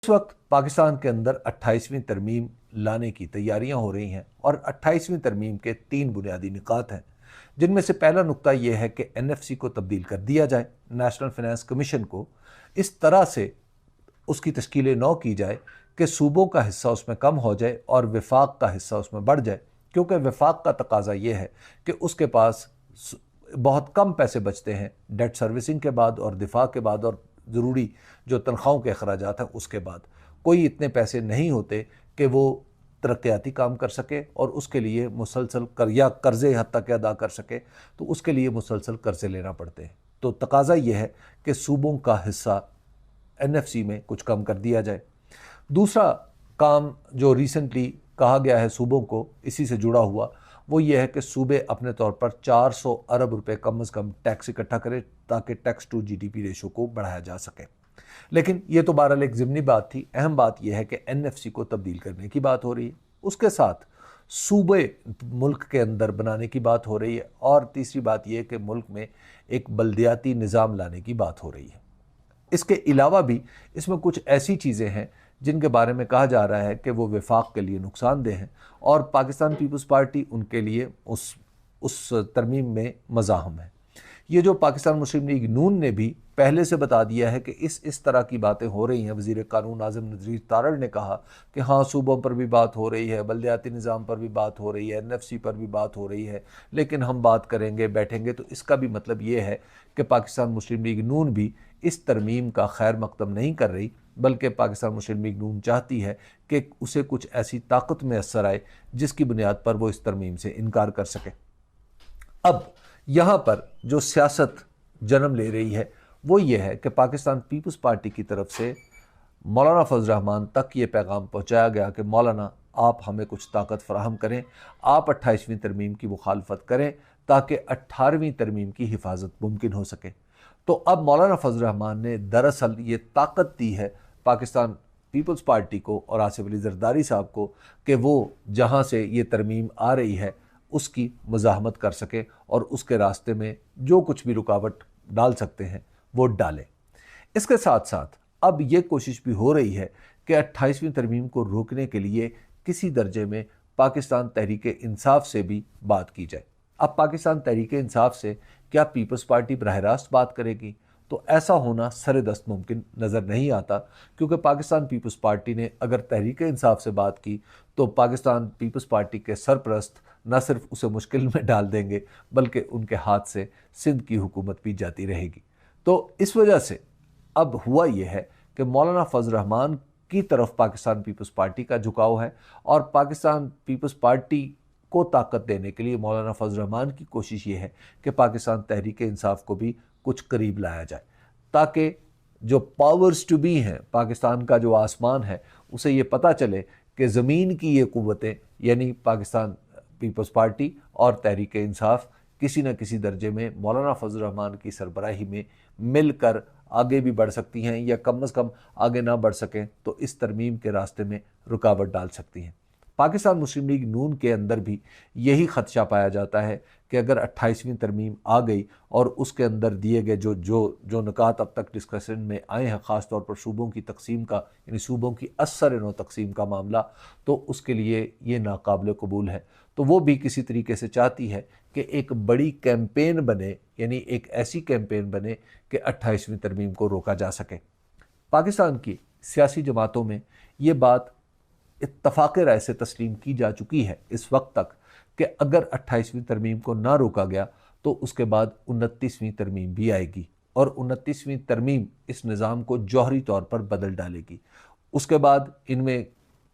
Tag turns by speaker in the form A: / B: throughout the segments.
A: इस वक्त पाकिस्तान के अंदर 28वीं तरमीम लाने की तैयारियां हो रही हैं और 28वीं तरमीम के 3 बुनियादी निकात हैं, जिनमें से पहला नुक्ता यह है कि एनएफसी को तब्दील कर दिया जाए, नेशनल फाइनेंस कमीशन को इस तरह से उसकी तश्कील नौ की जाए कि सूबों का हिस्सा उसमें कम हो जाए और वफाक का हिस्सा उसमें बढ़ जाए, क्योंकि वफाक का तकाजा ये है कि उसके पास बहुत कम पैसे बचते हैं डेट सर्विसिंग के बाद और दिफा के बाद और ज़रूरी जो तनख्वाहों के अखराजात हैं उसके बाद कोई इतने पैसे नहीं होते कि वो तरक्याती काम कर सके और उसके लिए मुसलसल या कर्ज़े हद तक अदा कर सके, तो उसके लिए मुसलसल कर्ज़े लेना पड़ते हैं। तो तकाजा ये है कि सूबों का हिस्सा एनएफसी में कुछ कम कर दिया जाए। दूसरा काम जो रिसेंटली कहा गया है सूबों को, इसी से जुड़ा हुआ, वो ये है कि सूबे अपने तौर पर 400 अरब रुपए कम से कम टैक्स इकट्ठा करें ताकि टैक्स टू जीडीपी रेशो को बढ़ाया जा सके। लेकिन ये तो बहरहाल एक ज़िमनी बात थी। अहम बात यह है कि एनएफसी को तब्दील करने की बात हो रही है, उसके साथ सूबे मुल्क के अंदर बनाने की बात हो रही है, और तीसरी बात यह है कि मुल्क में एक बल्दियाती निज़ाम लाने की बात हो रही है। इसके अलावा भी इसमें कुछ ऐसी चीज़ें हैं जिनके बारे में कहा जा रहा है कि वो वफाक के लिए नुकसानदेह हैं और पाकिस्तान पीपल्स पार्टी उनके लिए उस तरमीम में मज़ाहम है। ये जो पाकिस्तान मुस्लिम लीग नून ने भी पहले से बता दिया है कि इस तरह की बातें हो रही हैं। वज़ीर कानून आज़म नज़ीर तारड़ ने कहा कि हाँ, सूबों पर भी बात हो रही है, बल्दियाती निज़ाम पर भी बात हो रही है, एनएफसी पर भी बात हो रही है, लेकिन हम बात करेंगे, बैठेंगे। तो इसका भी मतलब ये है कि पाकिस्तान मुस्लिम लीग नून भी इस तरमीम का खैर मकदम नहीं कर रही, बल्कि पाकिस्तान मुस्लिम लीग नून चाहती है कि उसे कुछ ऐसी ताकत मैसर आए जिसकी बुनियाद पर वो इस तरमीम से इनकार कर सके। अब यहाँ पर जो सियासत जन्म ले रही है वो ये है कि पाकिस्तान पीपल्स पार्टी की तरफ से मौलाना फजल रहमान तक ये पैगाम पहुँचाया गया कि मौलाना, आप हमें कुछ ताकत फराहम करें, आप 28वीं तरमीम की मुखालफत करें ताकि 18वीं तरमीम की हिफाजत मुमकिन हो सके। तो अब मौलाना फजल रहमान ने दरअसल ये ताकत दी है पाकिस्तान पीपल्स पार्टी को और आसिफ अली जरदारी साहब को कि वो जहाँ से ये तरमीम आ रही है उसकी मुज़ाहमत कर सके और उसके रास्ते में जो कुछ भी रुकावट डाल सकते हैं वो डालें। इसके साथ साथ अब ये कोशिश भी हो रही है कि 28वीं तरमीम को रोकने के लिए किसी दर्जे में पाकिस्तान तहरीक इंसाफ से भी बात की जाए। अब पाकिस्तान तहरीक इंसाफ से क्या पीपल्स पार्टी बराह रास्त बात करेगी? तो ऐसा होना सरेदस्त मुमकिन नज़र नहीं आता, क्योंकि पाकिस्तान पीपल्स पार्टी ने अगर तहरीक इंसाफ से बात की तो पाकिस्तान पीपल्स पार्टी के सरपरस्त न सिर्फ उसे मुश्किल में डाल देंगे बल्कि उनके हाथ से सिंध की हुकूमत भी जाती रहेगी। तो इस वजह से अब हुआ यह है कि मौलाना फजल रहमान की तरफ पाकिस्तान पीपल्स पार्टी का झुकाव है और पाकिस्तान पीपल्स पार्टी को ताकत देने के लिए मौलाना फजल रहमान की कोशिश ये है कि पाकिस्तान तहरीक इंसाफ को भी कुछ करीब लाया जाए, ताकि जो पावर्स टू बी हैं, पाकिस्तान का जो आसमान है, उसे ये पता चले कि ज़मीन की ये क़ुव्वतें यानी पाकिस्तान पीपल्स पार्टी और तहरीक इंसाफ किसी न किसी दर्जे में मौलाना फजल रहमान की सरबराही में मिलकर आगे भी बढ़ सकती हैं, या कम से कम आगे ना बढ़ सकें तो इस तरमीम के रास्ते में रुकावट डाल सकती हैं। पाकिस्तान मुस्लिम लीग नून के अंदर भी यही खदशा पाया जाता है कि अगर 28वीं तरमीम आ गई और उसके अंदर दिए गए जो नुकात अब तक डिस्कशन में आए हैं, ख़ास तौर पर सूबों की तकसीम का, यानी सूबों की असर नो तकसीम का मामला, तो उसके लिए ये नाकाबिल कबूल है। तो वो भी किसी तरीके से चाहती है कि एक बड़ी कैंपेन बने, यानी एक ऐसी कैंपेन बने कि 28वीं तरमीम को रोका जा सके। पाकिस्तान की सियासी जमातों में ये बात इत्तफाक़ राय से तस्लीम की जा चुकी है इस वक्त तक कि अगर 28वीं तरमीम को ना रोका गया तो उसके बाद 29वीं तरमीम भी आएगी और 29वीं तरमीम इस निज़ाम को जौहरी तौर पर बदल डालेगी। उसके बाद इनमें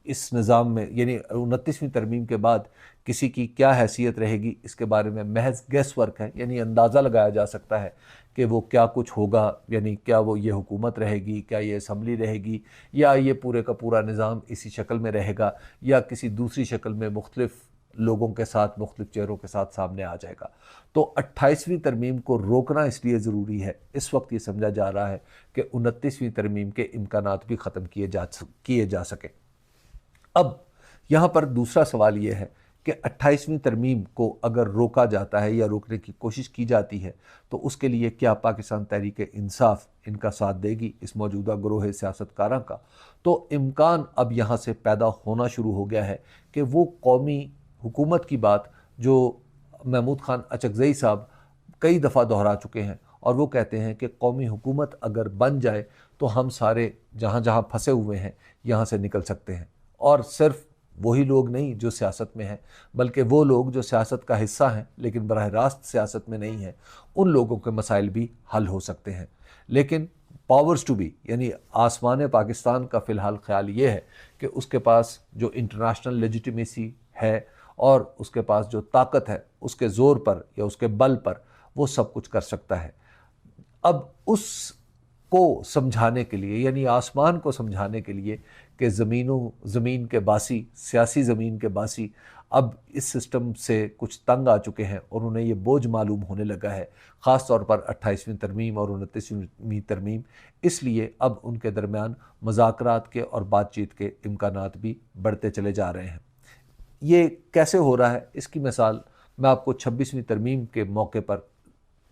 A: इस निज़ाम में, यानी 29वीं तरमीम के बाद किसी की क्या हैसियत रहेगी, इसके बारे में महज गैस वर्क है, यानी अंदाज़ा लगाया जा सकता है कि वो क्या कुछ होगा, यानी क्या वो ये हुकूमत रहेगी, क्या ये असम्बली रहेगी, या ये पूरे का पूरा निज़ाम इसी शक्ल में रहेगा, या किसी दूसरी शक्ल में मुख्तलिफ लोगों के साथ, मुख्तलिफ चेहरों के साथ सामने आ जाएगा। तो 28वीं तरमीम को रोकना इसलिए ज़रूरी है, इस वक्त ये समझा जा रहा है कि 29वीं तरमीम के इम्कानात भी ख़त्म किए जा सके। अब यहाँ पर दूसरा सवाल ये है کہ 28वीं तरमीम को अगर रोका जाता है या रोकने की कोशिश की जाती है तो उसके लिए क्या पाकिस्तान तहरीक इंसाफ इनका साथ देगी, इस मौजूदा ग्रोह सियासतकारां का। तो इम्कान अब यहाँ से पैदा होना शुरू हो गया है कि वो कौमी हुकूमत की बात जो महमूद खान अचकज़ई साहब कई दफ़ा दोहरा चुके हैं, और वो कहते हैं कि कौमी हुकूमत अगर बन जाए तो हम सारे जहाँ जहाँ फंसे हुए हैं यहाँ से निकल सकते हैं। और सिर्फ वही लोग नहीं जो सियासत में हैं, बल्कि वो लोग जो सियासत का हिस्सा हैं लेकिन बराह रास्त सियासत में नहीं हैं, उन लोगों के मसाइल भी हल हो सकते हैं। लेकिन पावर्स टू बी यानी आसमान पाकिस्तान का फ़िलहाल ख्याल ये है कि उसके पास जो इंटरनेशनल लेजिटिमेसी है और उसके पास जो ताकत है, उसके ज़ोर पर या उसके बल पर वो सब कुछ कर सकता है। अब उसको समझाने के लिए यानी आसमान को समझाने के लिए कि ज़मीन के बासी, सियासी ज़मीन के बासी अब इस सिस्टम से कुछ तंग आ चुके हैं और उन्हें ये बोझ मालूम होने लगा है, ख़ास तौर पर 28वीं तरमीम और 29वीं तरमीम। इसलिए अब उनके दरमियान मुज़ाकरात के और बातचीत के इम्कानात भी बढ़ते चले जा रहे हैं। ये कैसे हो रहा है, इसकी मिसाल मैं आपको 26वीं तरमीम के मौके पर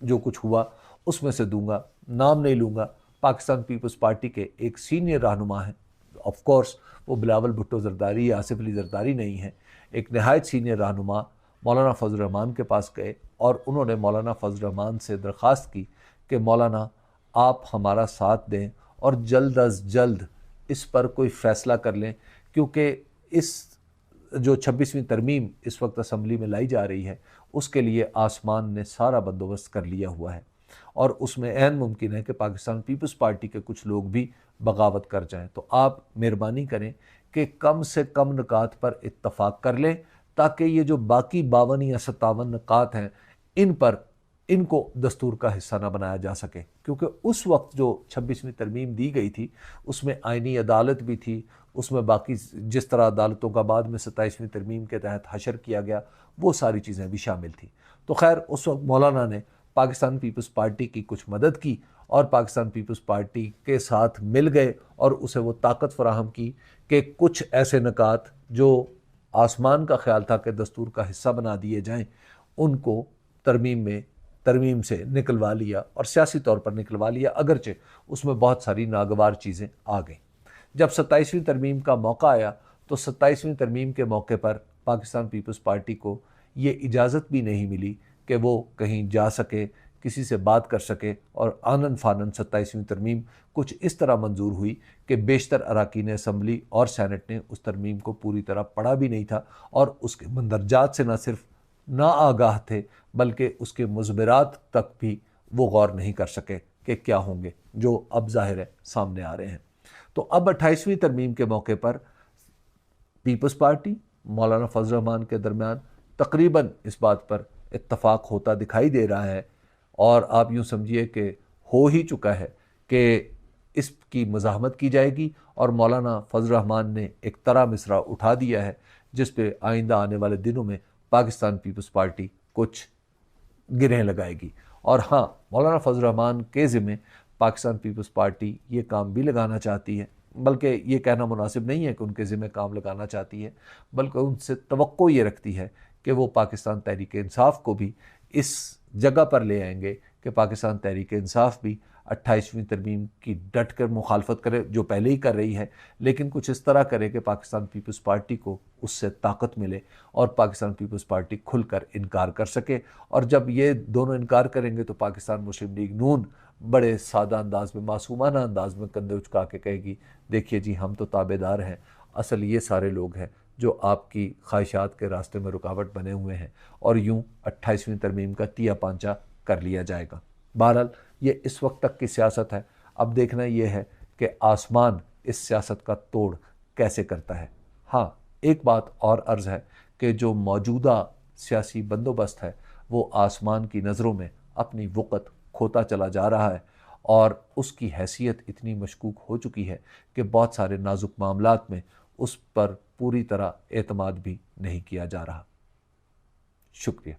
A: जो कुछ हुआ उसमें से दूंगा। नाम नहीं लूँगा। पाकिस्तान पीपल्स पार्टी के एक सीनियर रहनुमा हैं, ऑफ कोर्स वो बिलावल भुट्टो ज़रदारी या आसिफ अली ज़रदारी नहीं है, एक नहायत सीनियर रहनुमा मौलाना फजल रहमान के पास गए और उन्होंने मौलाना फजल रहमान से दरख्वास्त की कि मौलाना आप हमारा साथ दें और जल्द अज जल्द इस पर कोई फ़ैसला कर लें, क्योंकि इस जो 26वीं तरमीम इस वक्त असम्बली में लाई जा रही है उसके लिए आसमान ने सारा बंदोबस्त कर लिया हुआ है और उसमें ऐन मुमकिन है कि पाकिस्तान पीपल्स पार्टी के कुछ लोग भी बगावत कर जाएं। तो आप मेहरबानी करें कि कम से कम निकात पर इत्तफाक कर लें ताकि ये जो बाकी 52 या 57 निकात हैं इन पर इनको दस्तूर का हिस्सा ना बनाया जा सके, क्योंकि उस वक्त जो 26वीं तरमीम दी गई थी उसमें आइनी अदालत भी थी, उसमें बाकी जिस तरह अदालतों का बाद में 27वीं तरमीम के तहत हशर किया गया वो सारी चीज़ें भी शामिल थी। तो खैर उस वक्त मौलाना ने पाकिस्तान पीपल्स पार्टी की कुछ मदद की और पाकिस्तान पीपल्स पार्टी के साथ मिल गए और उसे वो ताकत फराहम की कि कुछ ऐसे निकात जो आसमान का ख्याल था कि दस्तूर का हिस्सा बना दिए जाएं, उनको तरमीम से निकलवा लिया और सियासी तौर पर निकलवा लिया, अगरचे उसमें बहुत सारी नागवार चीज़ें आ गईं। जब 27वीं तरमीम का मौका आया तो 27वीं तरमीम के मौके पर पाकिस्तान पीपल्स पार्टी को ये इजाज़त भी नहीं मिली कि वो कहीं जा सके, किसी से बात कर सके, और आनन फानन 27वीं तरमीम कुछ इस तरह मंजूर हुई कि बेशतर अरकान असम्बली और सैनेट ने उस तरमीम को पूरी तरह पढ़ा भी नहीं था और उसके मंदरजात से न सिर्फ ना आगाह थे बल्कि उसके मुज़बिरात तक भी वो गौर नहीं कर सके कि क्या होंगे, जो अब ज़ाहिर है सामने आ रहे हैं। तो अब 28वीं तरमीम के मौके पर पीपल्स पार्टी मौलाना फजल रहमान के दरमियान तकरीबन इस बात पर इत्तफाक होता दिखाई दे रहा है, और आप यूँ समझिए कि हो ही चुका है कि इसकी मज़ाहमत की जाएगी और मौलाना फजल रहमान ने एक तरह मिसरा उठा दिया है जिस पे आइंदा आने वाले दिनों में पाकिस्तान पीपल्स पार्टी कुछ गिरें लगाएगी। और हाँ, मौलाना फजल रहमान के ज़िम्मे पाकिस्तान पीपल्स पार्टी ये काम भी लगाना चाहती है, बल्कि ये कहना मुनासिब नहीं है कि उनके ज़िम्मे काम लगाना चाहती है, बल्कि उनसे तवक्को ये रखती है कि वो पाकिस्तान तहरीक इंसाफ को भी इस जगह पर ले आएंगे कि पाकिस्तान तहरीक इंसाफ भी 28वीं तरमीम की डट कर मुखालफत करे, जो पहले ही कर रही है, लेकिन कुछ इस तरह करे कि पाकिस्तान पीपल्स पार्टी को उससे ताकत मिले और पाकिस्तान पीपल्स पार्टी खुलकर इनकार कर सके। और जब ये दोनों इनकार करेंगे तो पाकिस्तान मुस्लिम लीग नून बड़े सादा अंदाज में, मासूमाना अंदाज में कंधे उचका के कहेगी, देखिए जी हम तो ताबेदार हैं, असल ये सारे लोग हैं जो आपकी ख्वाहिशात के रास्ते में रुकावट बने हुए हैं, और यूं 28वीं तरमीम का तिया पांचा कर लिया जाएगा। बहरहाल ये इस वक्त तक की सियासत है। अब देखना ये है कि आसमान इस सियासत का तोड़ कैसे करता है। हाँ, एक बात और अर्ज़ है कि जो मौजूदा सियासी बंदोबस्त है वो आसमान की नज़रों में अपनी वक़्त खोता चला जा रहा है और उसकी हैसियत इतनी मशकूक हो चुकी है कि बहुत सारे नाजुक मामलात में उस पर पूरी तरह एतमाद भी नहीं किया जा रहा। शुक्रिया।